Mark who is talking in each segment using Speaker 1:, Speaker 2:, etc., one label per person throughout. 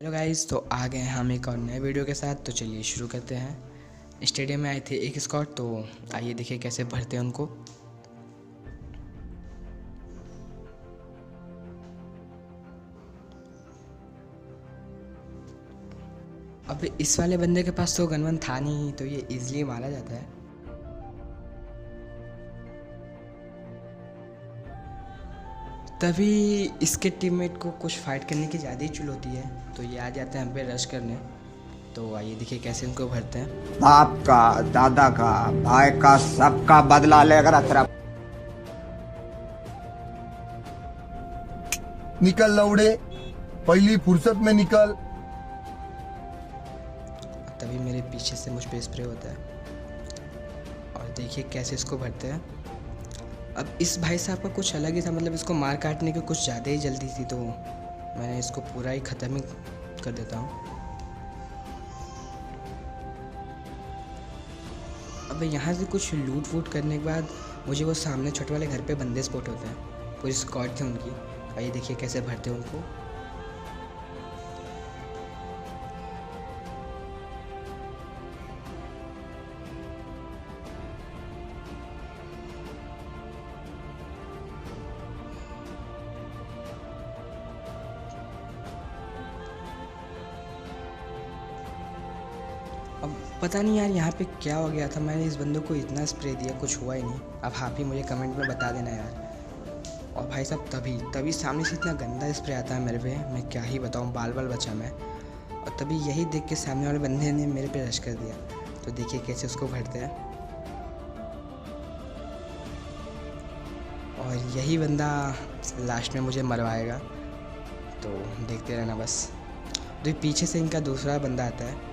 Speaker 1: Hello guys, तो आ गए हम एक और नए वीडियो के साथ। तो चलिए शुरू करते हैं। स्टेडियम में आए थे एक स्क्वाड, तो आइए देखिए कैसे भरते हैं उनको। अब इस वाले बंदे के पास तो गन था नहीं, तो ये इजीली मारा जाता है। तभी इसके टीममेट को कुछ फाइट करने की ज़्यादा ही चुल होती है, तो ये आ जाते हैं हम पे रश करने। तो आइए देखिए कैसे उनको भरते हैं।
Speaker 2: बाप का, दादा का, भाई का, सबका बदला लेकर अतरा।
Speaker 3: निकल लौड़े, पहली फुर्सत में निकल।
Speaker 1: तभी मेरे पीछे से मुझ पे स्प्रे होता है और देखिए कैसे इसको भरते हैं। अब इस भाई साहब का कुछ अलग ही था, मतलब इसको मार काटने की कुछ ज़्यादा ही जल्दी थी, तो मैंने इसको पूरा ही ख़त्म ही कर देता हूँ। अब यहाँ से कुछ लूट वूट करने के बाद मुझे वो सामने छोटे वाले घर पे बंदे स्पॉट होते हैं। पूरी स्क्वाड थी उनकी। आइए देखिए कैसे भरते हैं उनको। अब पता नहीं यार यहाँ पे क्या हो गया था, मैंने इस बंदे को इतना स्प्रे दिया, कुछ हुआ ही नहीं। अब आप ही मुझे कमेंट में बता देना यार। और भाई साहब तभी सामने से इतना गंदा स्प्रे आता है मेरे पे, मैं क्या ही बताऊँ, बाल बाल बचा मैं। और तभी यही देख के सामने वाले बंदे ने मेरे पे रश कर दिया। तो देखिए कैसे उसको भरते हैं। और यही बंदा लास्ट में मुझे मरवाएगा, तो देखते रहना बस। तो पीछे से इनका दूसरा बंदा आता है,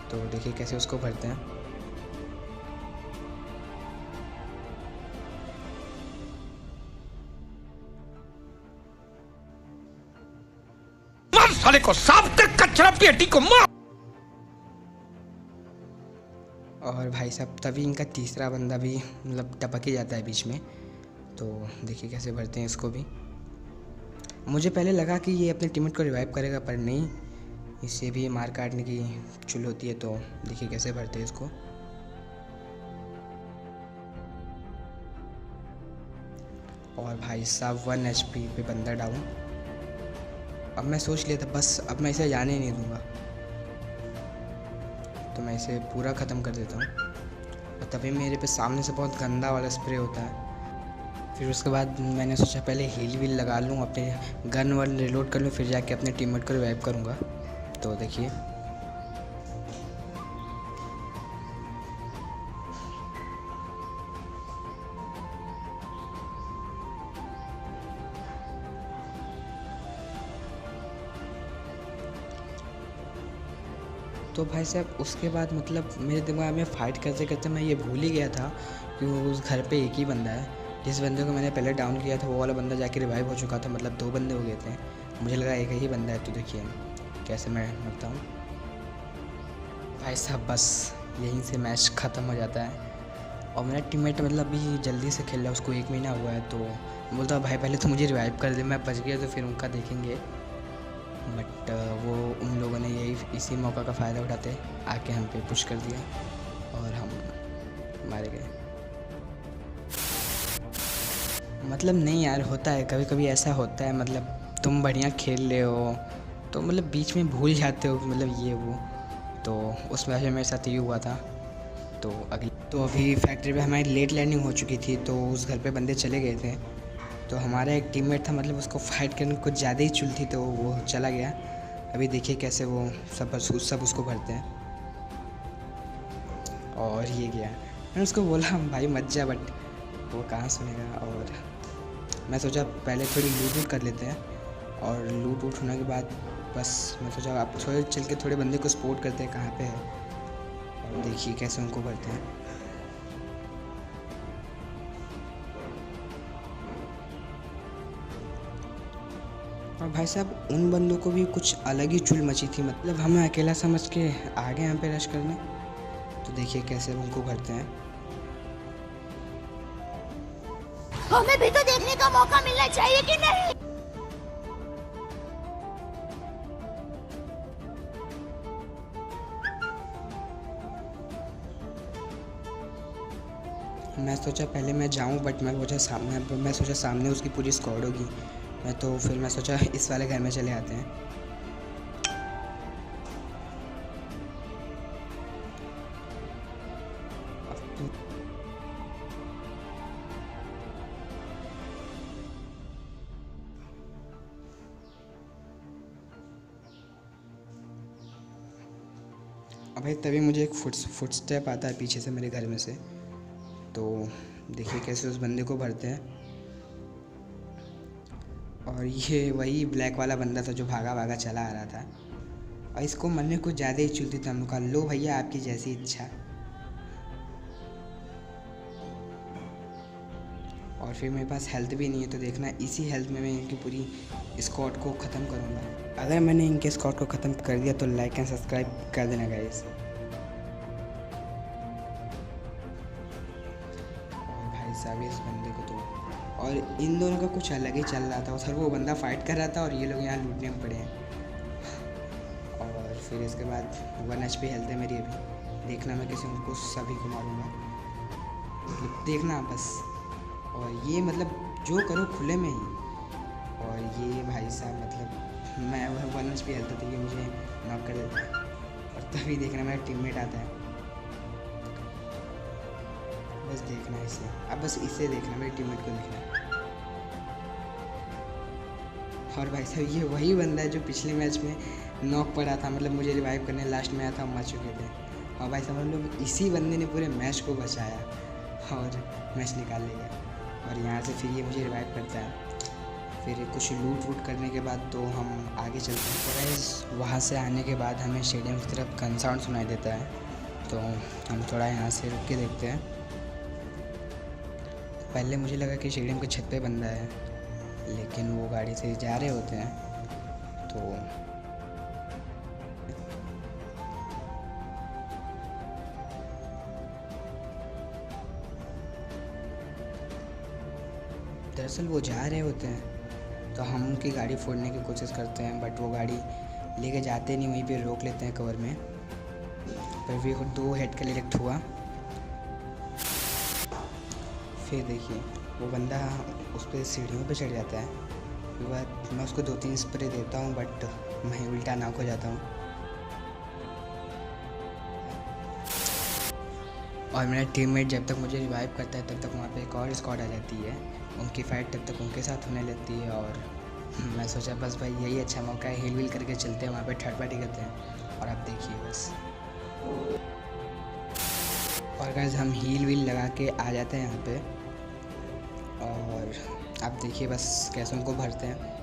Speaker 1: तो देखिए कैसे उसको भरते हैं।
Speaker 4: मार साले को, साफ कर कचरा पेटी को मार।
Speaker 1: और भाई साहब तभी इनका तीसरा बंदा भी मतलब टपक ही जाता है बीच में। तो देखिए कैसे भरते हैं इसको भी। मुझे पहले लगा कि ये अपने टीममेट को रिवाइव करेगा, पर नहीं, इससे भी मार काटने की चुल होती है। तो देखिए कैसे भरते हैं इसको। और भाई साहब 1 HP पे बंदा डाउन। अब मैं सोच लिया था बस अब मैं इसे जाने ही नहीं दूंगा, तो मैं इसे पूरा ख़त्म कर देता हूँ। और तभी मेरे पे सामने से बहुत गंदा वाला स्प्रे होता है। फिर उसके बाद मैंने सोचा पहले हील वील लगा लूँ, अपने गन वन रिलोड कर लूँ, फिर जाके अपने टीममेट को रिवाइव करूँगा। तो देखिए तो भाई साहब उसके बाद मतलब मेरे दिमाग में फ़ाइट करते करते मैं ये भूल ही गया था कि उस घर पे एक ही बंदा है। जिस बंदे को मैंने पहले डाउन किया था वो वाला बंदा जाके रिवाइव हो चुका था, मतलब 2 बंदे हो गए थे। मुझे लगा एक ही बंदा है। तो देखिए कैसे मैं मरता हूँ भाई साहब। बस यहीं से मैच ख़त्म हो जाता है। और मेरा टीममेट मतलब भी जल्दी से खेल रहा है, उसको 1 महीना हुआ है, तो बोलता भाई पहले तो मुझे रिवाइव कर दे, मैं बच गया तो फिर उनका देखेंगे। बट वो उन लोगों ने इसी मौका का फ़ायदा उठाते आके हम पे पुश कर दिया और हम मारे गए। मतलब नहीं यार, होता है कभी कभी ऐसा होता है, मतलब तुम बढ़िया खेल रहे हो तो मतलब बीच में भूल जाते हो, मतलब ये वो। तो उस वजह से मेरे साथ ये हुआ था। तो अभी फैक्ट्री पे हमारी लेट लैंडिंग हो चुकी थी, तो उस घर पे बंदे चले गए थे। तो हमारा एक टीममेट था, मतलब उसको फाइट करने में कुछ ज़्यादा ही चुल थी, तो वो चला गया। अभी देखिए कैसे वो सब उसको भरते हैं। और ये गया, मैंने उसको बोला भाई मत जा, बट वो कहाँ सुनेगा। और मैं सोचा पहले थोड़ी लूट वूट कर लेते हैं, और लूट वूट होने के बाद बस मैं सोचा आप थोड़े चल के थोड़े बंदे को सपोर्ट करते हैं कहाँ पे है। और देखिए कैसे उनको भरते हैं। और भाई साहब उन बंदों को भी कुछ अलग ही चुल मची थी, मतलब हमें अकेला समझ के आ गए यहाँ पे रश करने। तो देखिए कैसे उनको भरते हैं।
Speaker 5: हमें भी तो देखने का मौका मिलना चाहिए कि नहीं।
Speaker 1: मैं सोचा पहले मैं जाऊं, बट मैं सोचा सामने उसकी पूरी स्क्वाड होगी। फिर मैं सोचा इस वाले घर में चले आते हैं। अब भाई तभी मुझे एक फुटस्टेप आता है पीछे से, मेरे घर में से। तो देखिए कैसे उस बंदे को भरते हैं। और ये वही ब्लैक वाला बंदा था जो भागा भागा चला आ रहा था, और इसको मन में कुछ ज़्यादा ही चुलती थी। हमने कहा लो भैया आपकी जैसी इच्छा। और फिर मेरे पास हेल्थ भी नहीं है, तो देखना इसी हेल्थ में मैं इनकी पूरी स्क्वाड को ख़त्म करूँगा। अगर मैंने इनके स्क्वाड को ख़त्म कर दिया तो लाइक एंड सब्सक्राइब कर देना गाइस। और भाई साहब इस बंदे को तो, और इन दोनों का कुछ अलग ही चल रहा था। सर वो बंदा फाइट कर रहा था और ये लोग यहाँ लूटने में पड़े हैं। और फिर इसके बाद 1 HP हेल्थ है मेरी अभी। देखना मैं किसी उनको सभी को मारूँगा, देखना बस। और ये मतलब जो करो खुले में ही। और ये भाई साहब मतलब मैं 1 HP हेल्थ थी, ये मुझे नॉक कर देता है। और तभी देखना मेरा टीममेट आता है, बस देखना इसे। अब बस इसे देखना, मेरे टीममेट को देखना। और भाई साहब ये वही बंदा है जो पिछले मैच में नॉक पड़ा था, मतलब मुझे रिवाइव करने लास्ट में आया था, मर चुके थे। और भाई साहब हम लोग इसी बंदे ने पूरे मैच को बचाया और मैच निकाल लिया। और यहाँ से फिर ये मुझे रिवाइव करता है। फिर कुछ लूट वूट करने के बाद तो हम आगे चलते हैं। गाइस वहाँ से आने के बाद हमें स्टेडियम की तरफ गन साउंड सुनाई देता है, तो हम थोड़ा यहाँ से रुक के देखते हैं। पहले मुझे लगा कि स्टेडियम के छत पे बंदा है, लेकिन वो गाड़ी से जा रहे होते हैं। तो दरअसल वो जा रहे होते हैं, तो हम उनकी गाड़ी फोड़ने की कोशिश करते हैं, बट वो गाड़ी लेके जाते नहीं, वहीं पे रोक लेते हैं कवर में। पर भी 2 हेड का डायरेक्ट हुआ। फिर देखिए वो बंदा उस पर सीढ़ियों पे चढ़ जाता है। फिर बाद मैं उसको 2-3 स्प्रे देता हूँ, बट मैं उल्टा नॉक हो जाता हूँ। और मेरा टीममेट जब तक मुझे रिवाइव करता है तब तक वहाँ पे एक और स्क्वाड आ जाती है। उनकी फ़ाइट तब तक उनके साथ होने लगती है। और मैं सोचा बस भाई यही अच्छा मौका है, हील वील करके चलते हैं, वहाँ पे थर्ड पार्टी करते हैं। और आप देखिए बस, और गाइस हम हील वील लगा के आ जाते हैं यहाँ पे। और आप देखिए बस कैसे उनको भरते हैं।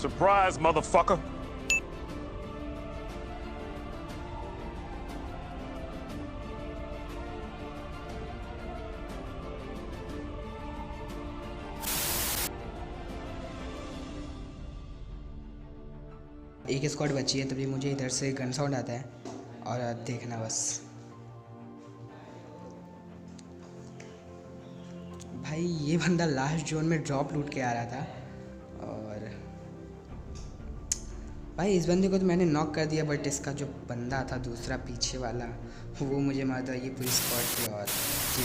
Speaker 6: Surprise, motherfucker!
Speaker 1: एक स्क्वाड बची है, तभी मुझे इधर से गन साउंड आता है। और देखना बस भाई, ये बंदा लास्ट जोन में ड्रॉप लूट के आ रहा था। और भाई इस बंदे को तो मैंने नॉक कर दिया, बट इसका जो बंदा था दूसरा पीछे वाला, वो मुझे मार दिया। ये पूरी स्क्वाड थी और